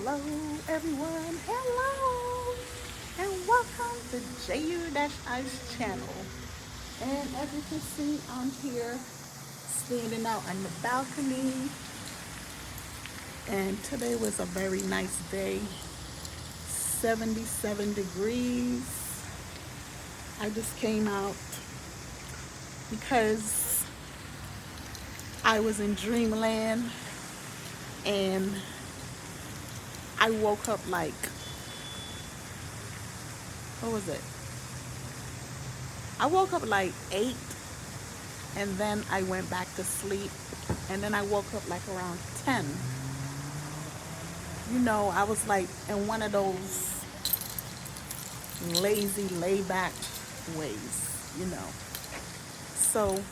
Hello, everyone. Hello, and welcome to JU-Ice channel. And as you can see, I'm here standing out on the balcony. And today was a very nice day. 77 degrees. I just came out because I was in dreamland and I woke up like, what was it? I woke up like 8 and then I went back to sleep and then I woke up like around 10. I was like in one of those lazy, lay back ways. So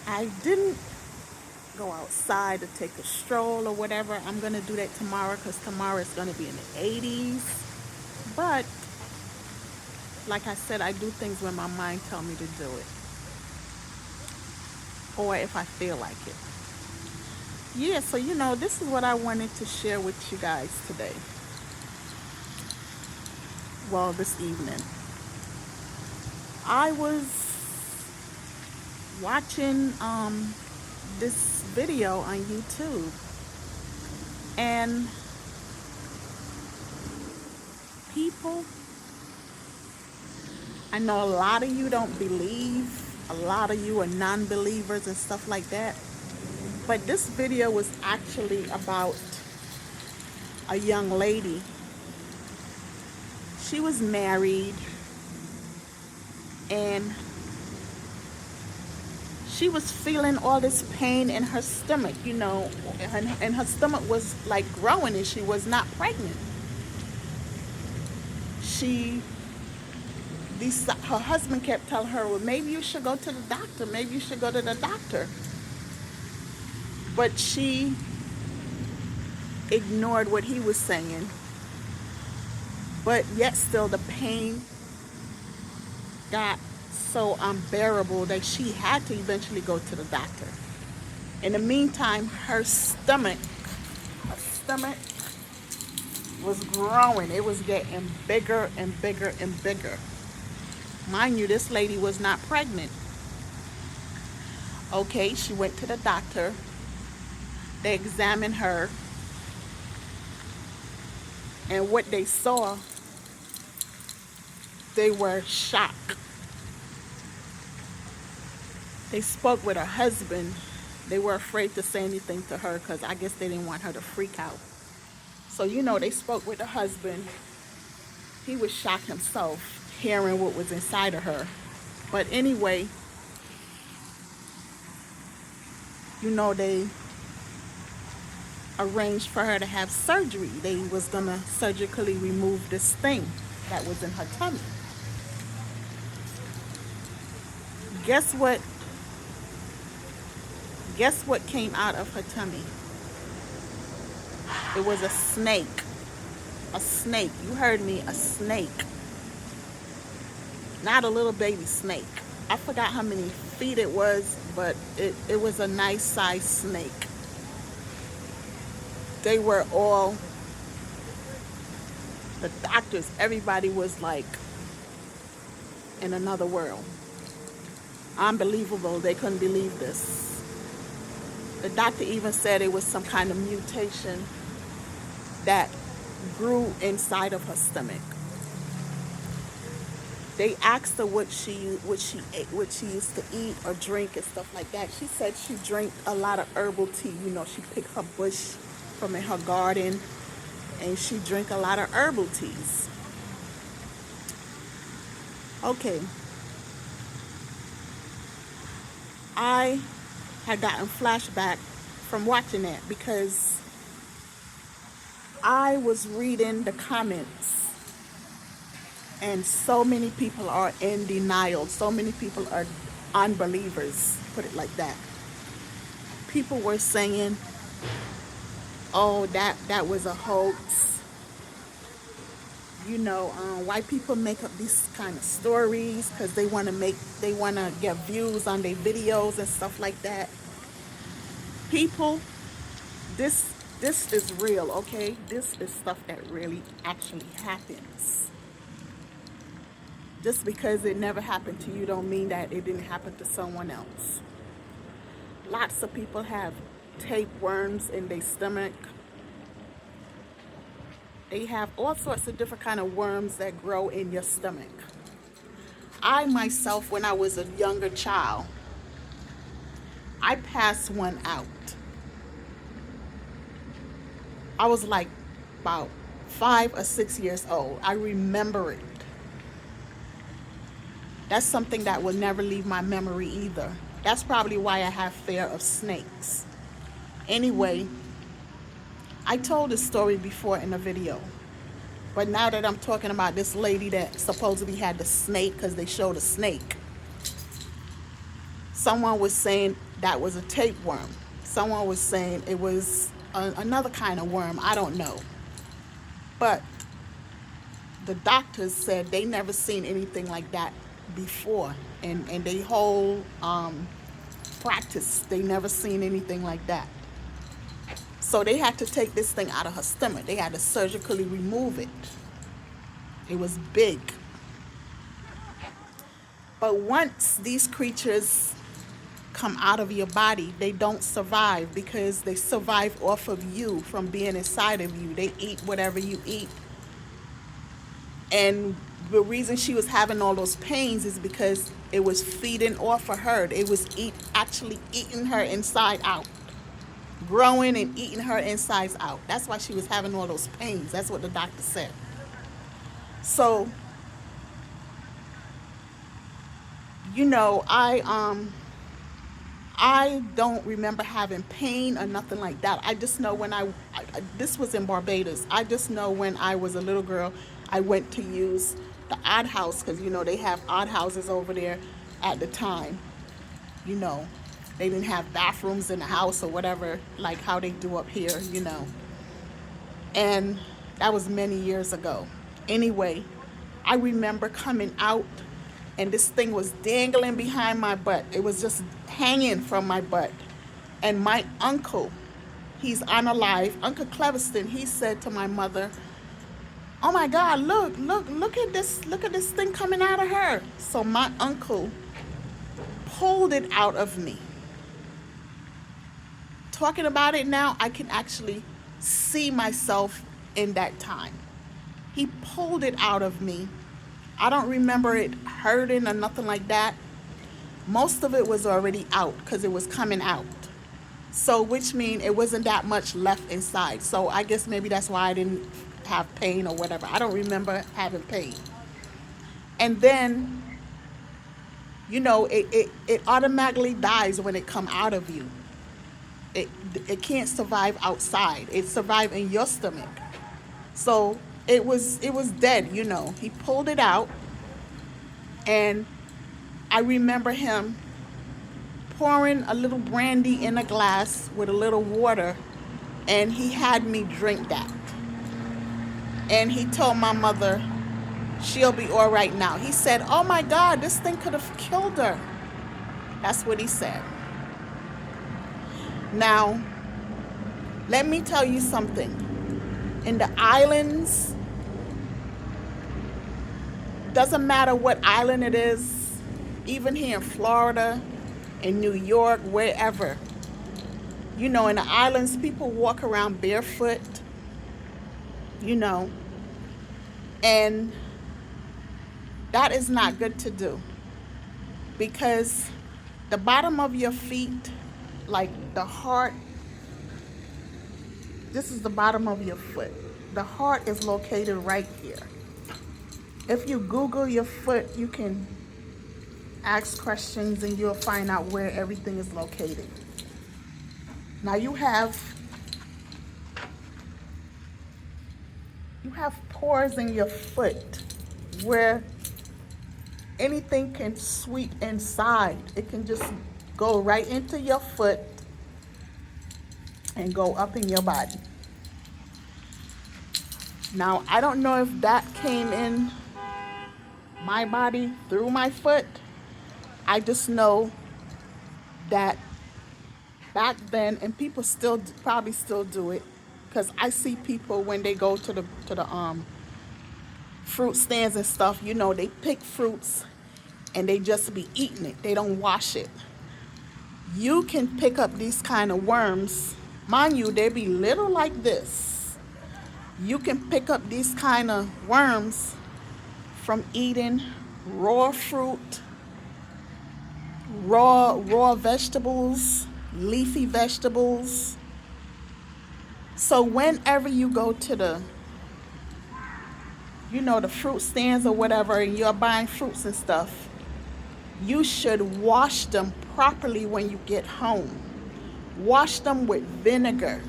I didn't go outside to take a stroll or whatever. I'm going to do that tomorrow because tomorrow it's going to be in the 80s. But like I said, I do things when my mind tells me to do it, or if I feel like it. Yeah, so this is what I wanted to share with you guys today. Well, this evening. I was watching this video on YouTube, and people, I know a lot of you don't believe, a lot of you are non-believers and stuff like that, but this video was actually about a young lady. She was married and she was feeling all this pain in her stomach, and her stomach was like growing and she was not pregnant. Her husband kept telling her, well, maybe you should go to the doctor. Maybe you should go to the doctor. But she ignored what he was saying. But yet still the pain got so unbearable that she had to eventually go to the doctor. In the meantime, her stomach was growing. It was getting bigger and bigger and bigger. Mind you, this lady was not pregnant. Okay, she went to the doctor. They examined her. And what they saw, they were shocked. They spoke with her husband. They were afraid to say anything to her because I guess they didn't want her to freak out. So, they spoke with her husband. He was shocked himself, hearing what was inside of her. But anyway, they arranged for her to have surgery. They was gonna surgically remove this thing that was in her tummy. Guess what came out of her tummy? It was a snake. A snake. You heard me, a snake. Not a little baby snake. I forgot how many feet it was, but it was a nice sized snake. They were all, the doctors, everybody was like in another world. Unbelievable. They couldn't believe this. The doctor even said it was some kind of mutation that grew inside of her stomach. They asked her what she ate, what she used to eat or drink and stuff like that. She said she drank a lot of herbal tea. She picked her bush from in her garden and she drank a lot of herbal teas. Okay. I had gotten flashback from watching that because I was reading the comments and so many people are in denial. So many people are unbelievers, put it like that. People were saying, oh, that was a hoax. White people make up these kind of stories because they want to get views on their videos and stuff like that. People, this This is real, okay? This is stuff that really actually happens. Just because it never happened to you don't mean that it didn't happen to someone else. Lots of people have tapeworms in their stomach. They have all sorts of different kind of worms that grow in your stomach. I myself, when I was a younger child, I passed one out. I was like about 5 or 6 years old. I remember it. That's something that will never leave my memory either. That's probably why I have fear of snakes. Anyway, I told this story before in a video. But now that I'm talking about this lady that supposedly had the snake, because they showed a snake, someone was saying that was a tapeworm. Someone was saying it was another kind of worm. I don't know. But the doctors said they never seen anything like that before. And they whole practice, they never seen anything like that. So they had to take this thing out of her stomach. They had to surgically remove it. It was big. But once these creatures come out of your body, they don't survive because they survive off of you from being inside of you. They eat whatever you eat. And the reason she was having all those pains is because it was feeding off of her. It was actually eating her inside out. Growing and eating her insides out. That's why she was having all those pains. That's what the doctor said. So, you know, I don't remember having pain or nothing like that. I just know when this was in Barbados. I just know when I was a little girl, I went to use the odd house because, you know, they have odd houses over there at the time. You know, they didn't have bathrooms in the house or whatever, like how they do up here, you know. And that was many years ago. Anyway, I remember coming out and this thing was dangling behind my butt. It was just hanging from my butt. And my uncle, he's unalive, Uncle Cleviston, he said to my mother, "Oh my God, look at this thing coming out of her." So my uncle pulled it out of me. Talking about it now, I can actually see myself in that time. He pulled it out of me. I don't remember it hurting or nothing like that. Most of it was already out because it was coming out. So, which means it wasn't that much left inside. So I guess maybe that's why I didn't have pain or whatever. I don't remember having pain. And then, you know, it automatically dies when it come out of you. It can't survive outside. It survived in your stomach. So it was dead, you know. He pulled it out, and I remember him pouring a little brandy in a glass with a little water, and he had me drink that. And he told my mother, "She'll be all right now." He said, "Oh my God, this thing could have killed her." That's what he said. Now, let me tell you something. In the islands, doesn't matter what island it is, even here in Florida, in New York, wherever, you know, in the islands, people walk around barefoot, you know, and that is not good to do because the bottom of your feet, like the heart, this is the bottom of your foot. The heart is located right here. If you Google your foot, you can ask questions and you'll find out where everything is located. Now you have pores in your foot where anything can sweep inside. It can just go right into your foot and go up in your body. Now, I don't know if that came in my body through my foot. I just know that back then, and people still probably still do it, because I see people when they go to the fruit stands and stuff, they pick fruits and they just be eating it. They don't wash it. You can pick up these kind of worms. Mind you, they be little like this. You can pick up these kind of worms from eating raw fruit, raw vegetables, leafy vegetables. So whenever you go to the fruit stands or whatever, and you're buying fruits and stuff, you should wash them properly when you get home. Wash them with vinegar.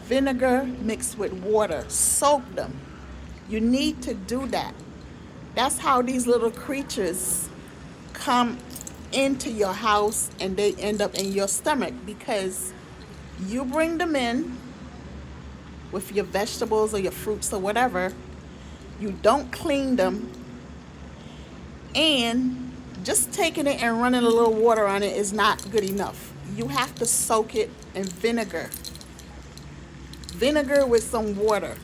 Vinegar mixed with water. Soak them. You need to do that. That's how these little creatures come into your house and they end up in your stomach, because you bring them in with your vegetables or your fruits or whatever. You don't clean them, and just taking it and running a little water on it is not good enough. You have to soak it in vinegar. Vinegar with some water.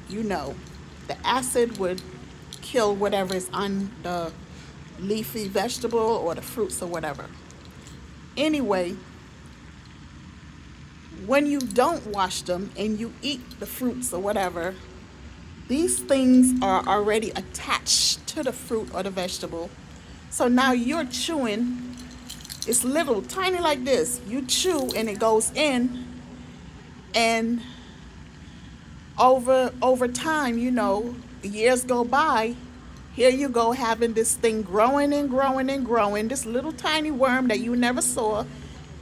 The acid would kill whatever is on the leafy vegetable or the fruits or whatever. Anyway, when you don't wash them and you eat the fruits or whatever, these things are already attached to the fruit or the vegetable. So now you're chewing. It's little, tiny like this. You chew and it goes in, and over time, years go by. Here you go, having this thing growing and growing and growing. This little tiny worm that you never saw,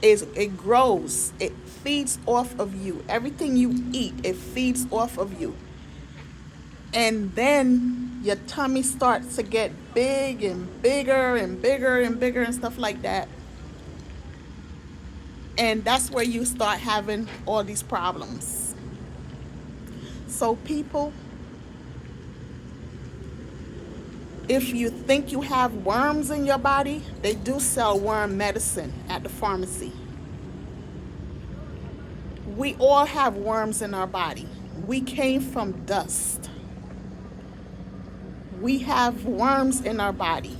it grows. It feeds off of you. Everything you eat, it feeds off of you. And then your tummy starts to get big and bigger and bigger and bigger and stuff like that. And that's where you start having all these problems. So people, if you think you have worms in your body, they do sell worm medicine at the pharmacy. We all have worms in our body. We came from dust. We have worms in our body.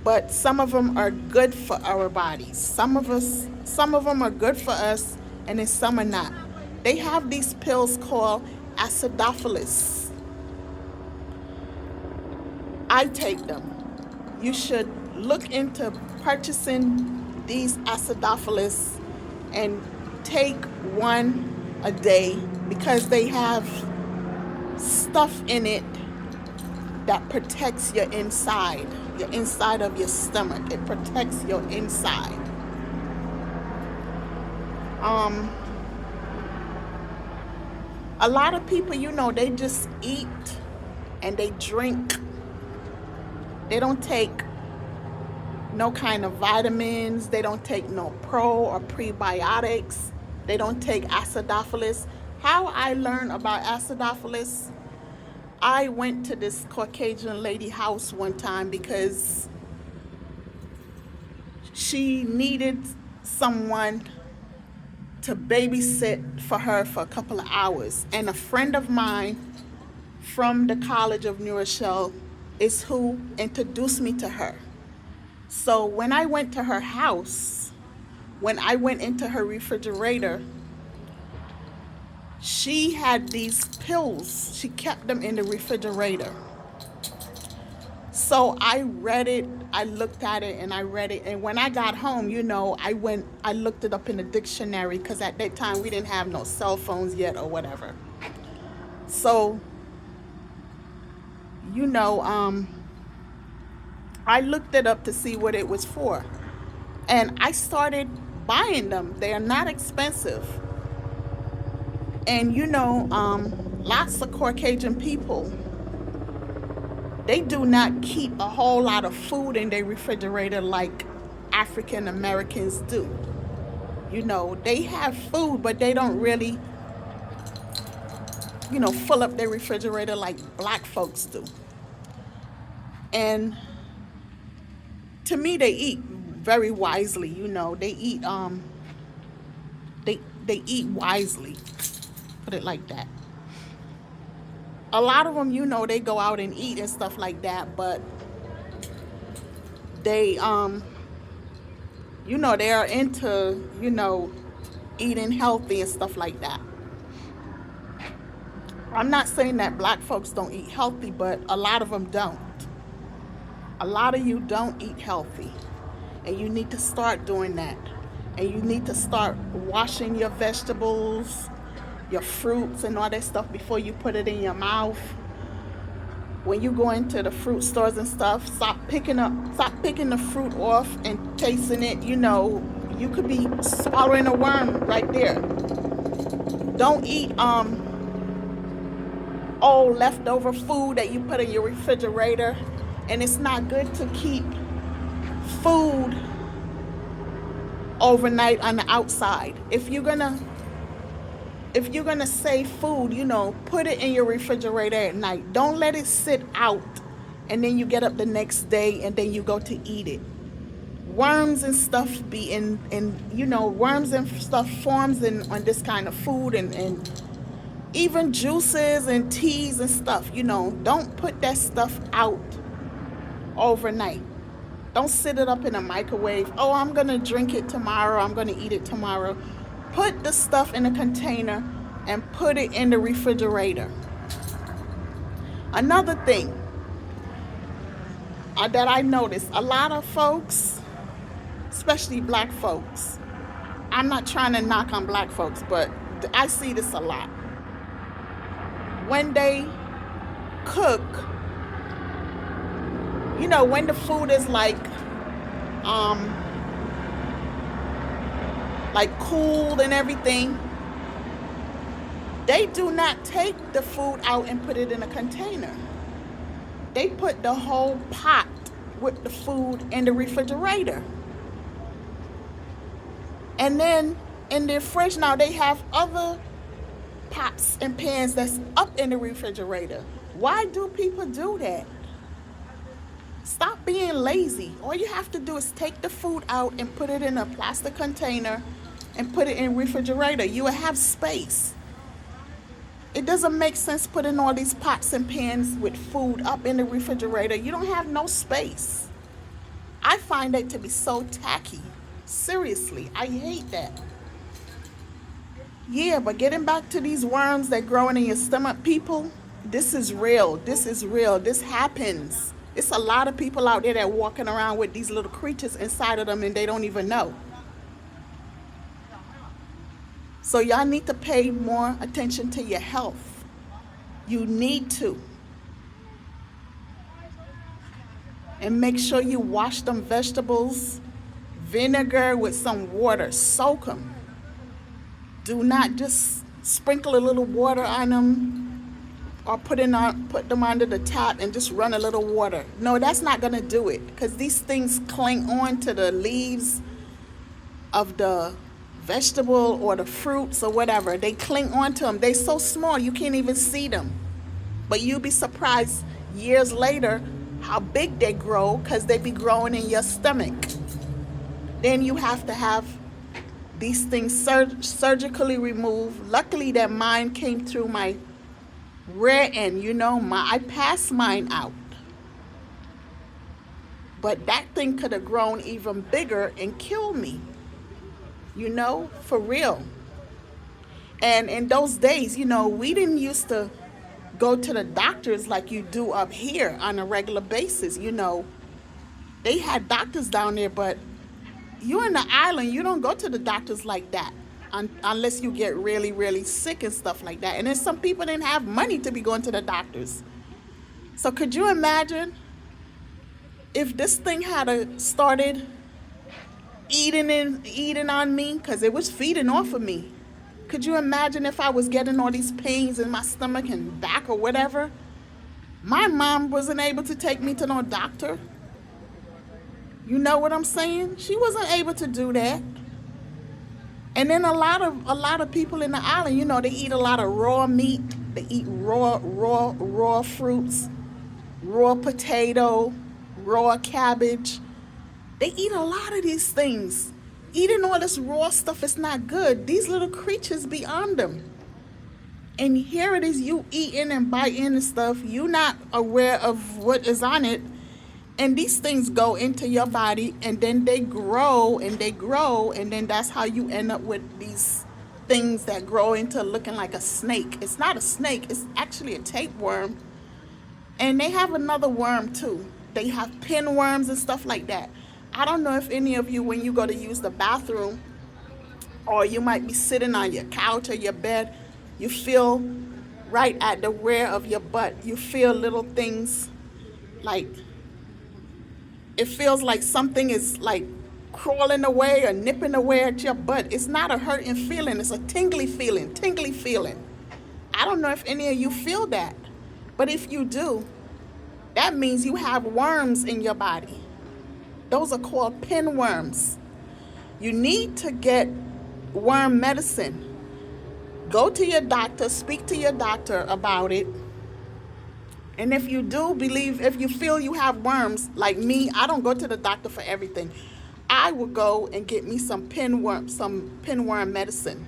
But some of them are good for our bodies. Some of them are good for us, and then some are not. They have these pills called acidophilus. I take them. You should look into purchasing these acidophilus and take one a day, because they have stuff in it that protects your inside of your stomach. It protects your inside. A lot of people, they just eat and they drink. They don't take no kind of vitamins. They don't take no pro or prebiotics. They don't take acidophilus. How I learned about acidophilus, I went to this Caucasian lady house one time because she needed someone to babysit for her for a couple of hours. And a friend of mine from the College of New Rochelle is who introduced me to her. So when I went to her house, when I went into her refrigerator, she had these pills. She kept them in the refrigerator. So I read it, I looked at it, and I read it. And when I got home, I looked it up in the dictionary, because at that time we didn't have no cell phones yet or whatever. So, I looked it up to see what it was for. And I started buying them. They are not expensive. And lots of Caucasian people, they do not keep a whole lot of food in their refrigerator like African Americans do. They have food, but they don't really, fill up their refrigerator like black folks do. And to me, they eat very wisely. They eat they eat wisely. Put it like that. A lot of them, they go out and eat and stuff like that, but they they are into, eating healthy and stuff like that. I'm not saying that black folks don't eat healthy, but a lot of them don't. A lot of you don't eat healthy, and you need to start doing that. And you need to start washing your vegetables, your fruits, and all that stuff before you put it in your mouth. When you go into the fruit stores and stuff, stop picking the fruit off and tasting it. You could be swallowing a worm right there. Don't eat old leftover food that you put in your refrigerator. And it's not good to keep food overnight on the outside. If you're gonna save food, put it in your refrigerator at night. Don't let it sit out and then you get up the next day and then you go to eat it. Worms and stuff be in worms and stuff forms on this kind of food, and even juices and teas and stuff. Don't put that stuff out overnight. Don't sit it up in a microwave. Oh, I'm gonna drink it tomorrow, I'm gonna eat it tomorrow. Put the stuff in a container and put it in the refrigerator. Another thing that I noticed, a lot of folks, especially black folks, I'm not trying to knock on black folks, but I see this a lot. When they cook, when the food is like cooled and everything, they do not take the food out and put it in a container. They put the whole pot with the food in the refrigerator. And then in their fridge now, they have other pots and pans that's up in the refrigerator. Why do people do that? Stop being lazy. All you have to do is take the food out and put it in a plastic container and put it in the refrigerator. You will have space. It doesn't make sense putting all these pots and pans with food up in the refrigerator. You don't have no space. I find that to be so tacky. Seriously, I hate that. Yeah, but getting back to these worms that growing in your stomach, people, this is real. This is real. This happens. It's a lot of people out there that walking around with these little creatures inside of them and they don't even know. So y'all need to pay more attention to your health. You need to. And make sure you wash them vegetables, vinegar with some water, soak them. Do not just sprinkle a little water on them or put them under the tap and just run a little water. No, that's not gonna do it, because these things cling on to the leaves of the vegetable or the fruits or whatever. They cling on to them. They're so small you can't even see them. But you'll be surprised years later how big they grow, because they be growing in your stomach. Then you have to have these things surgically removed. Luckily that mine came through my rear end, I passed mine out. But that thing could have grown even bigger and killed me. For real. And in those days, we didn't used to go to the doctors like you do up here on a regular basis. They had doctors down there, but you in the island, you don't go to the doctors like that unless you get really, really sick and stuff like that. And then some people didn't have money to be going to the doctors. So could you imagine if this thing had started eating on me, because it was feeding off of me? Could you imagine if I was getting all these pains in my stomach and back or whatever? My mom wasn't able to take me to no doctor. You know what I'm saying? She wasn't able to do that. And then a lot of people in the island, they eat a lot of raw meat. They eat raw fruits, raw potato, raw cabbage. They eat a lot of these things. Eating all this raw stuff is not good. These little creatures be on them. And here it is, you eating and biting and stuff. You not aware of what is on it. And these things go into your body, and then they grow and they grow, and then that's how you end up with these things that grow into looking like a snake. It's not a snake, it's actually a tapeworm. And they have another worm too. They have pinworms and stuff like that. I don't know if any of you, when you go to use the bathroom, or you might be sitting on your couch or your bed, you feel right at the rear of your butt, you feel little things like, it feels like something is like crawling away or nipping away at your butt. It's not a hurting feeling, it's a tingly feeling, tingly feeling. I don't know if any of you feel that, but if you do, that means you have worms in your body. Those are called pinworms. You need to get worm medicine. Go to your doctor, speak to your doctor about it. And if you do believe, if you feel you have worms, like me, I don't go to the doctor for everything. I will go and get me some pinworm medicine.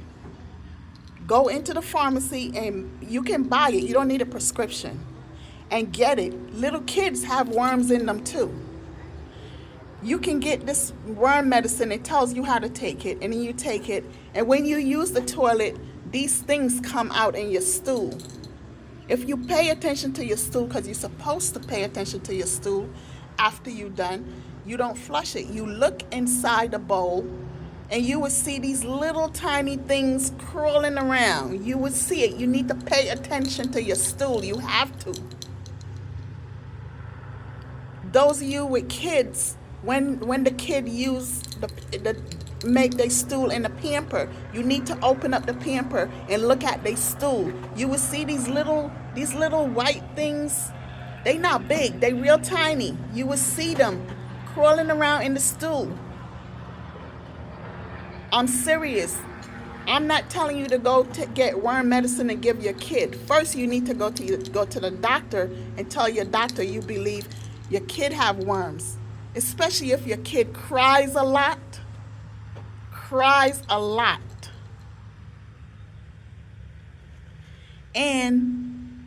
Go into the pharmacy and you can buy it. You don't need a prescription. And get it. Little kids have worms in them too. You can get this worm medicine. It tells you how to take it, and then you take it. And when you use the toilet, these things come out in your stool. If you pay attention to your stool, because you're supposed to pay attention to your stool after you're done, you don't flush it. You look inside the bowl, and you will see these little tiny things crawling around. You would see it. You need to pay attention to your stool. You have to. Those of you with kids, when the kid use the make their stool in the pamper, you need to open up the pamper and look at their stool. You will see these little white things. They not big, they real tiny. You will see them crawling around in the stool. I'm serious. I'm not telling you to go to get worm medicine and give your kid. First, you need to go to the doctor and tell your doctor you believe your kid have worms, especially if your kid cries a lot. And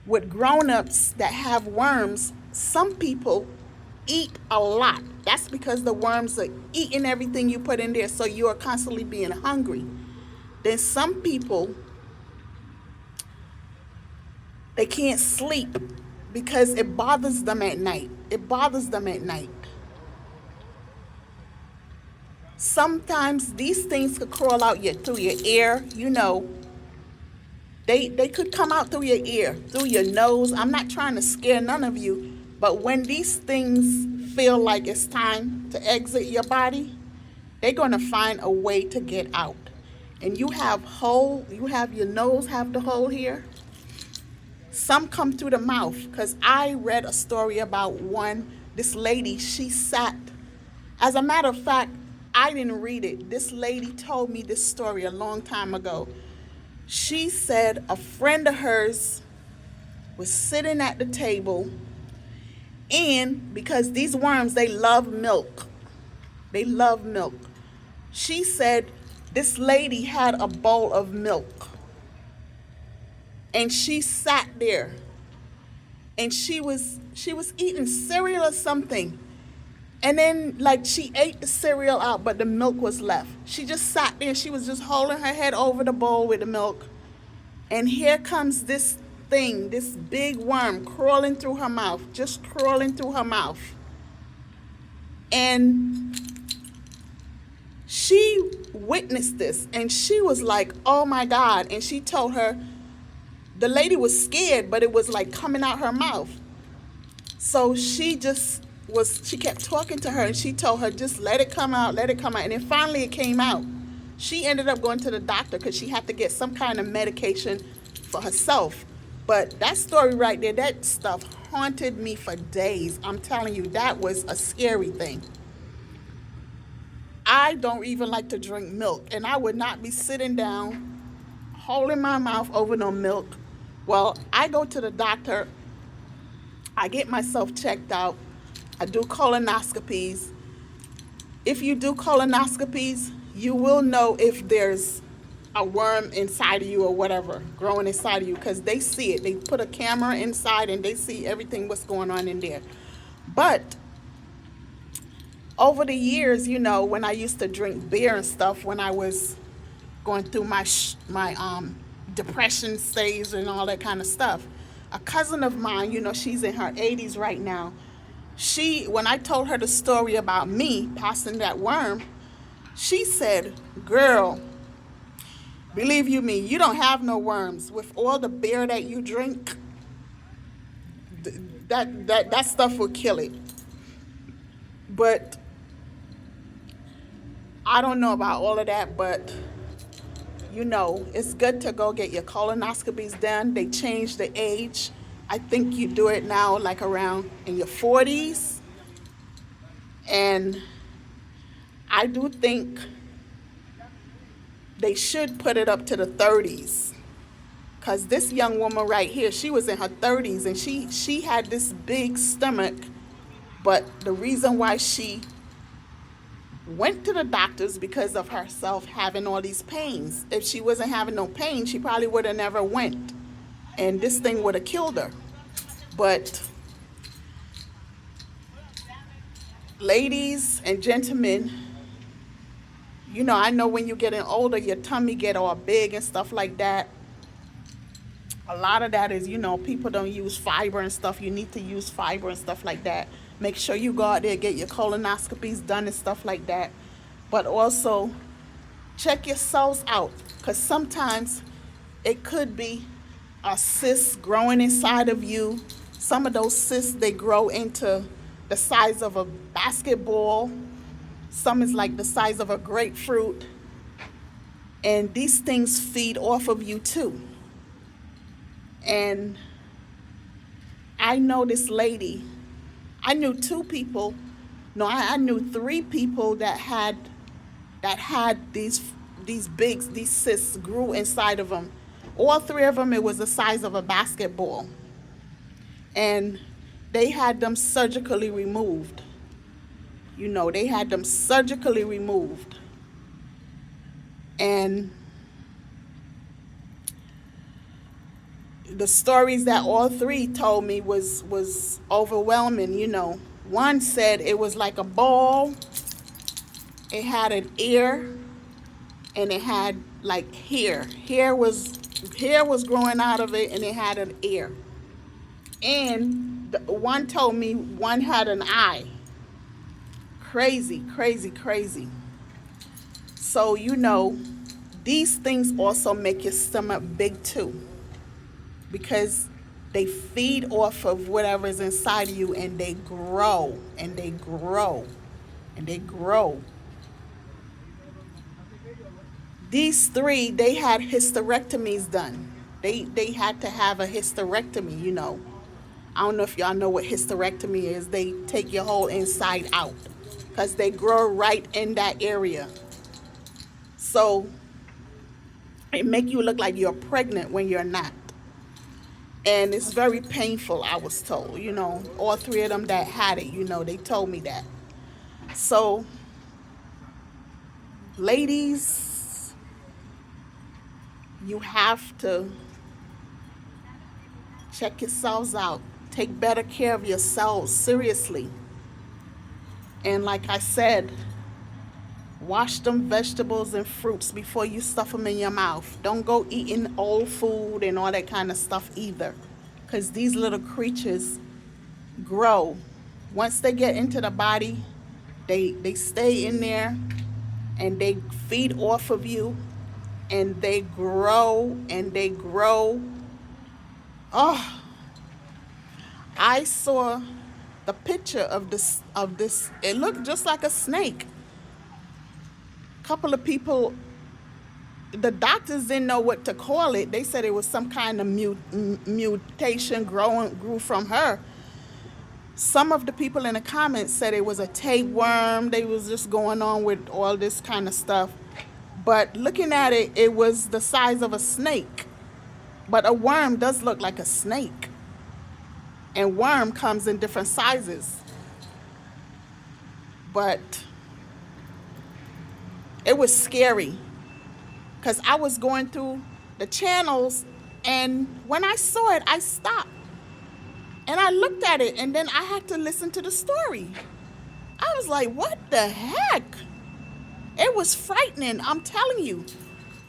with grown-ups that have worms, some people eat a lot. That's because the worms are eating everything you put in there, so you are constantly being hungry. Then some people, they can't sleep because it bothers them at night. Sometimes these things could crawl out through your ear, They could come out through your ear, through your nose. I'm not trying to scare none of you, but when these things feel like it's time to exit your body, they're going to find a way to get out. And you have your nose have the hole here. Some come through the mouth, because I read a story about this lady, she sat. As a matter of fact, I didn't read it. This lady told me this story a long time ago. She said a friend of hers was sitting at the table, and because these worms, they love milk. She said this lady had a bowl of milk, and she sat there, and she was eating cereal or something. And then, she ate the cereal out, but the milk was left. She just sat there. She was just holding her head over the bowl with the milk. And here comes this thing, this big worm crawling through her mouth, And she witnessed this, and she was like, oh my God. And she told her, the lady was scared, but it was like coming out her mouth. So she kept talking to her, and she told her, just let it come out. And then finally it came out. She ended up going to the doctor because she had to get some kind of medication for herself. But that story right there, that stuff haunted me for days. I'm telling you, that was a scary thing. I don't even like to drink milk, and I would not be sitting down holding my mouth over no milk. Well, I go to the doctor. I get myself checked out. I do colonoscopies. If you do colonoscopies, you will know if there's a worm inside of you or whatever growing inside of you, because they see it. They put a camera inside and they see everything what's going on in there. But over the years, when I used to drink beer and stuff, when I was going through my depression stage and all that kind of stuff, a cousin of mine, she's in her 80s right now. When I told her the story about me passing that worm, she said, "Girl, believe you me, you don't have no worms. With all the beer that you drink, that stuff will kill it." But I don't know about all of that, but it's good to go get your colonoscopies done. They changed the age. I think you do it now like around in your 40s. And I do think they should put it up to the 30s. Because this young woman right here, she was in her 30s and she had this big stomach. But the reason why she went to the doctors because of herself having all these pains. If she wasn't having no pain, she probably would have never went. And this thing would have killed her. But ladies and gentlemen, I know when you're getting older, your tummy get all big and stuff like that. A lot of that is, people don't use fiber and stuff. You need to use fiber and stuff like that. Make sure you go out there, get your colonoscopies done and stuff like that. But also, check your cells out. Because sometimes it could be a cyst growing inside of you. Some of those cysts, they grow into the size of a basketball. Some is like the size of a grapefruit. And these things feed off of you too. And I know this lady. I knew two people. No, I knew three people that had these cysts grew inside of them. All three of them, it was the size of a basketball. And they had them surgically removed. They had them surgically removed. And the stories that all three told me was overwhelming. One said it was like a ball. It had an ear, and it had like hair. Hair was growing out of it, and it had an ear. And one told me one had an eye. Crazy, crazy, crazy. So these things also make your stomach big too, because they feed off of whatever's inside of you, and they grow and they grow and they grow. These three, they had hysterectomies done. They had to have a hysterectomy. I don't know if y'all know what hysterectomy is. They take your whole inside out because they grow right in that area. So it make you look like you're pregnant when you're not. And it's very painful, I was told. All three of them that had it, they told me that. So, ladies, you have to check yourselves out. Take better care of yourselves, seriously. And like I said, wash them vegetables and fruits before you stuff them in your mouth. Don't go eating old food and all that kind of stuff either, because these little creatures grow. Once they get into the body, they stay in there and they feed off of you, and they grow and they grow. Oh, I saw the picture of this. It looked just like a snake. Couple of people, the doctors didn't know what to call it. They said it was some kind of mutation grew from her. Some of the people in the comments said it was a tapeworm. They was just going on with all this kind of stuff. But looking at it, it was the size of a snake. But a worm does look like a snake. And worm comes in different sizes. But It was scary because I was going through the channels, and when I saw it, I stopped and I looked at it, and then I had to listen to the story. I was like, what the heck? It was frightening, I'm telling you.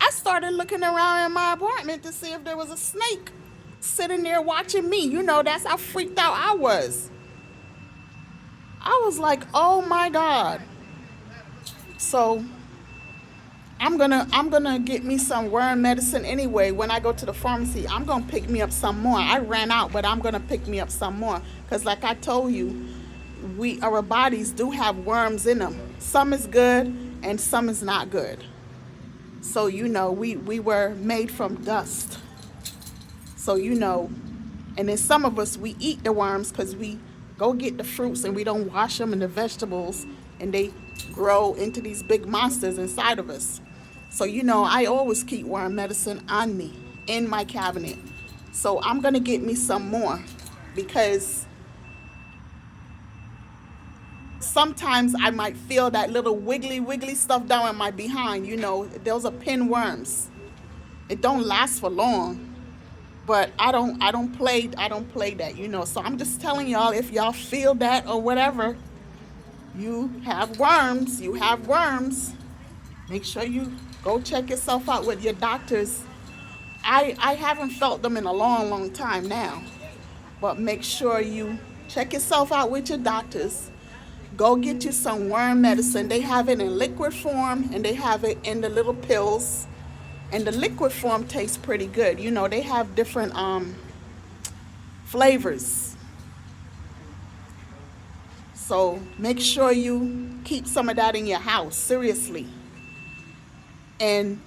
I started looking around in my apartment to see if there was a snake sitting there watching me. You know, that's how freaked out I was. I was like, oh my God. So I'm gonna get me some worm medicine anyway. When I go to the pharmacy, I'm gonna pick me up some more. I ran out, but I'm gonna pick me up some more. Cause like I told you, our bodies do have worms in them. Some is good and some is not good. So you know, we were made from dust. So you know, and then some of us, we eat the worms because we go get the fruits and we don't wash them, and the vegetables, and they grow into these big monsters inside of us. So you know, I always keep worm medicine on me in my cabinet. So I'm gonna get me some more, because sometimes I might feel that little wiggly stuff down in my behind. You know, those are pinworms. It don't last for long, but I don't play that, you know. So I'm just telling y'all, if y'all feel that or whatever, you have worms, make sure you go check yourself out with your doctors. I haven't felt them in a long time now, but make sure you check yourself out with your doctors. Go get you some worm medicine. They have it in liquid form and they have it in the little pills. And the liquid form tastes pretty good. You know, they have different flavors. So make sure you keep some of that in your house, seriously. And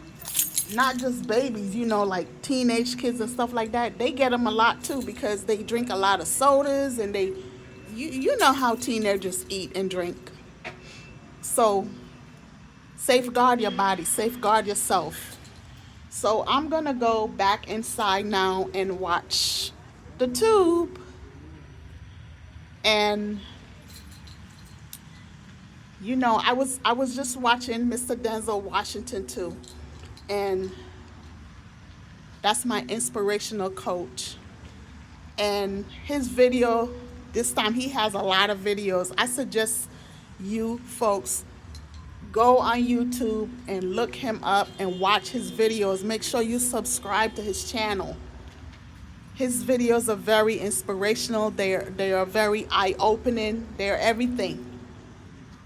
not just babies, you know, like teenage kids and stuff like that. They get them a lot too, because they drink a lot of sodas, and you know how teenagers eat and drink. So safeguard your body, safeguard yourself. So I'm gonna go back inside now and watch the tube. And you know, I was just watching Mr. Denzel Washington too. And that's my inspirational coach. And his video, this time he has a lot of videos. I suggest you folks go on YouTube and look him up and watch his videos. Make sure you subscribe to his channel. His videos are very inspirational. They are very eye-opening. They're everything.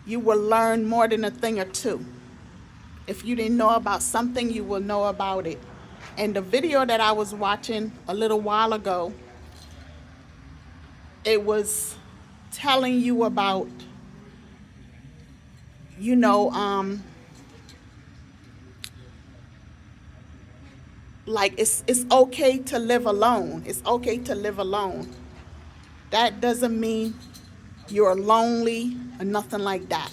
You will learn more than a thing or two. If you didn't know about something, you will know about it. And the video that I was watching a little while ago, it was telling you about, you know, like it's okay to live alone. It's okay to live alone. That doesn't mean you're lonely or nothing like that.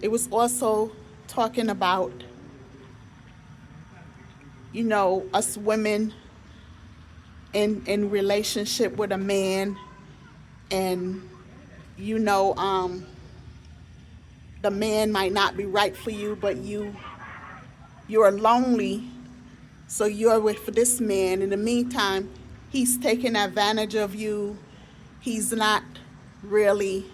It was also talking about, you know, us women in relationship with a man, and you know, the man might not be right for you, but you're lonely, so you're with this man. In the meantime, he's taking advantage of you. He's not really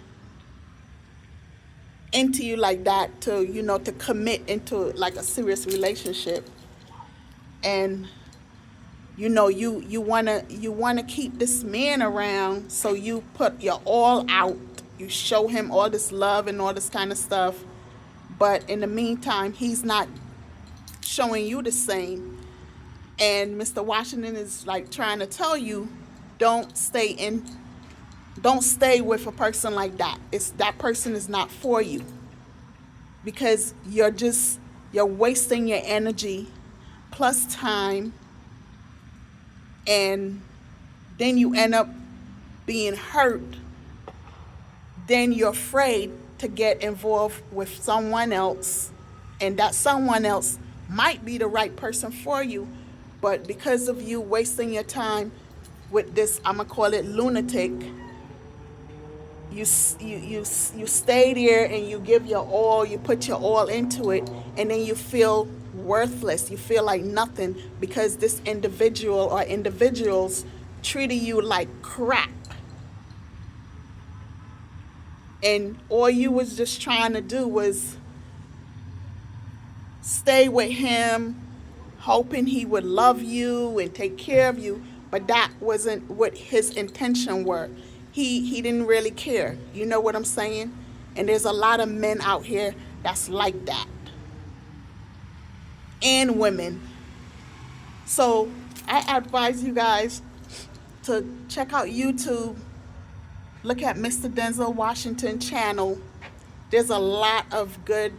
into you like that, to, you know, to commit into like a serious relationship. And you know, you wanna keep this man around, so you put your all out. You show him all this love and all this kind of stuff, but in the meantime, he's not showing you the same. And Mr. Washington is like trying to tell you, don't stay with a person like that. That person is not for you, because you're wasting your energy plus time, and then you end up being hurt. Then you're afraid to get involved with someone else, and that someone else might be the right person for you, but because of you wasting your time with this, I'm gonna call it lunatic, you stay there and you give your all, you put your all into it, and then you feel worthless. You feel like nothing because this individual or individuals treated you like crap, and all you was just trying to do was stay with him, hoping he would love you and take care of you, but that wasn't what his intention were. He didn't really care. You know what I'm saying? And there's a lot of men out here that's like that, and women. So I advise you guys to check out YouTube. Look at Mr. Denzel Washington channel. There's a lot of good,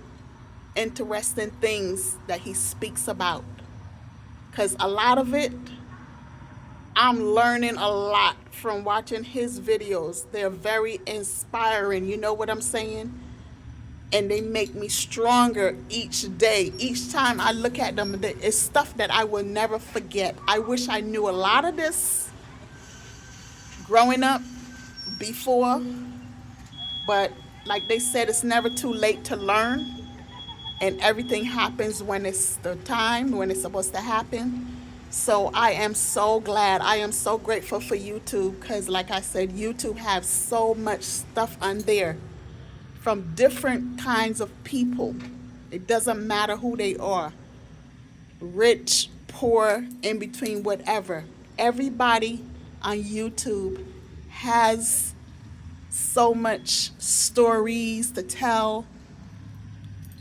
interesting things that he speaks about. Because a lot of it, I'm learning a lot from watching his videos. They're very inspiring. You know what I'm saying? And they make me stronger each day. Each time I look at them, it's stuff that I will never forget. I wish I knew a lot of this growing up before, but like they said, it's never too late to learn, and everything happens when it's the time, when it's supposed to happen. So I am so glad. I am so grateful for YouTube because, like I said, YouTube has so much stuff on there from different kinds of people. It doesn't matter who they are, rich, poor, in between, whatever. Everybody on YouTube has so much stories to tell,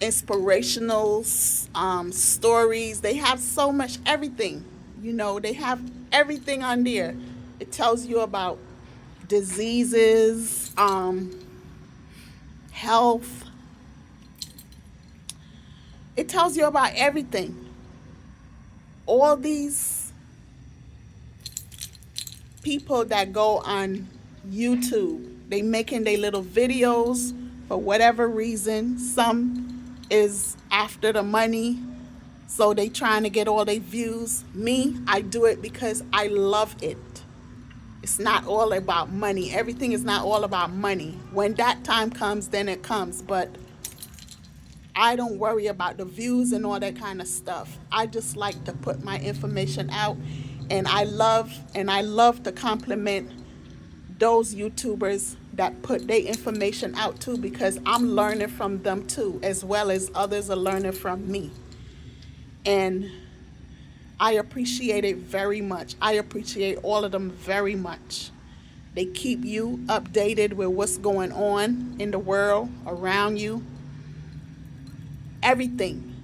inspirational stories. They have so much everything. You know, they have everything on there. It tells you about diseases, health. It tells you about everything. All these people that go on YouTube, they making their little videos for whatever reason. Some is after the money, so they trying to get all their views. Me, I do it because I love it. It's not all about money. Everything is not all about money. When that time comes, then it comes. But I don't worry about the views and all that kind of stuff. I just like to put my information out, and I love to compliment those YouTubers that put their information out too, because I'm learning from them too, as well as others are learning from me. And I appreciate it very much. I appreciate all of them very much. They keep you updated with what's going on in the world around you, everything.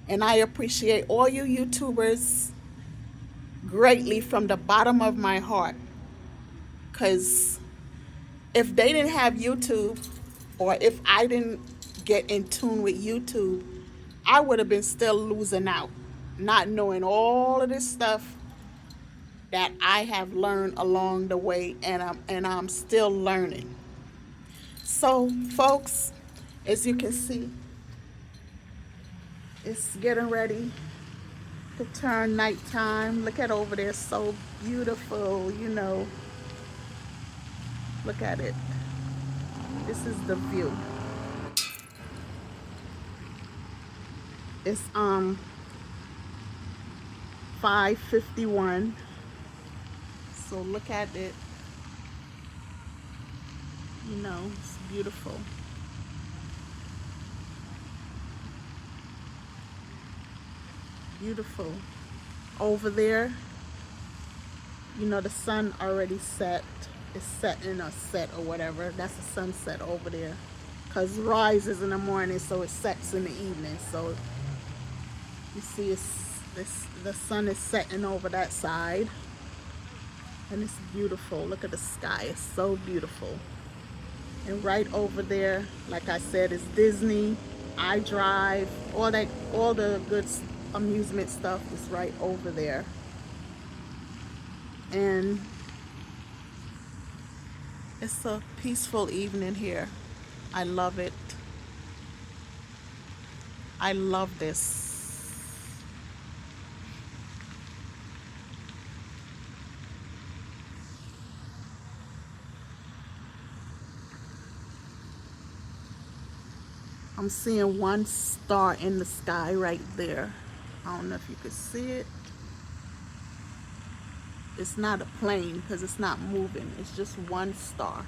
And I appreciate all you YouTubers greatly from the bottom of my heart. Because if they didn't have YouTube, or if I didn't get in tune with YouTube, I would have been still losing out, not knowing all of this stuff that I have learned along the way, and I'm still learning. So, folks, as you can see, it's getting ready to turn nighttime. Look at over there, so beautiful, you know. Look at it. This is the view. It's 5:51. So look at it. You know, it's beautiful. Beautiful. Over there, you know, the sun already set. It's setting or set or whatever. That's the sunset over there. Because rises in the morning, so it sets in the evening. So you see the sun is setting over that side. And it's beautiful. Look at the sky. It's so beautiful. And right over there, like I said, is Disney, iDrive, all the good amusement stuff is right over there. And it's a peaceful evening here. I love it. I love this. I'm seeing one star in the sky right there. I don't know if you can see it. It's not a plane because it's not moving. It's just one star.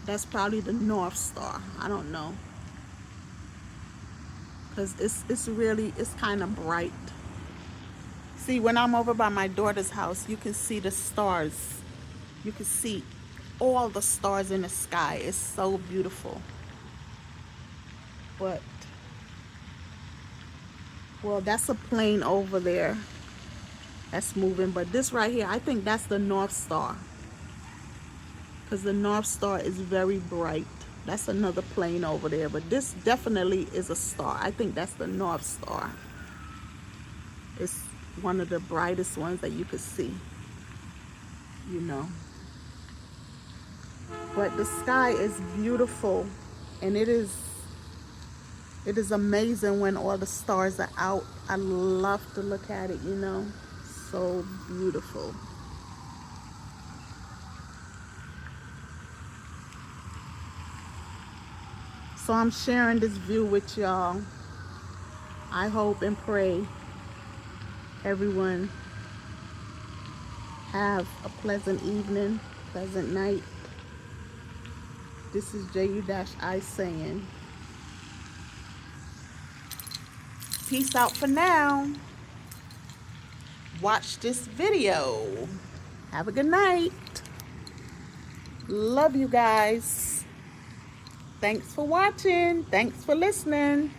That's probably the North Star. I don't know. Because it's kind of bright. See, when I'm over by my daughter's house, you can see the stars. You can see all the stars in the sky. It's so beautiful. But, well, that's a plane over there that's moving. But this right here, I think that's the North Star. Because the North Star is very bright. That's another plane over there. But this definitely is a star. I think that's the North Star. It's one of the brightest ones that you could see, you know. But the sky is beautiful, and it is amazing when all the stars are out. I love to look at it, you know. So beautiful. So I'm sharing this view with y'all. I hope and pray everyone have a pleasant evening, pleasant night. This is JU-I saying peace out for now. Watch this video. Have a good night. Love you guys. Thanks for watching. Thanks for listening.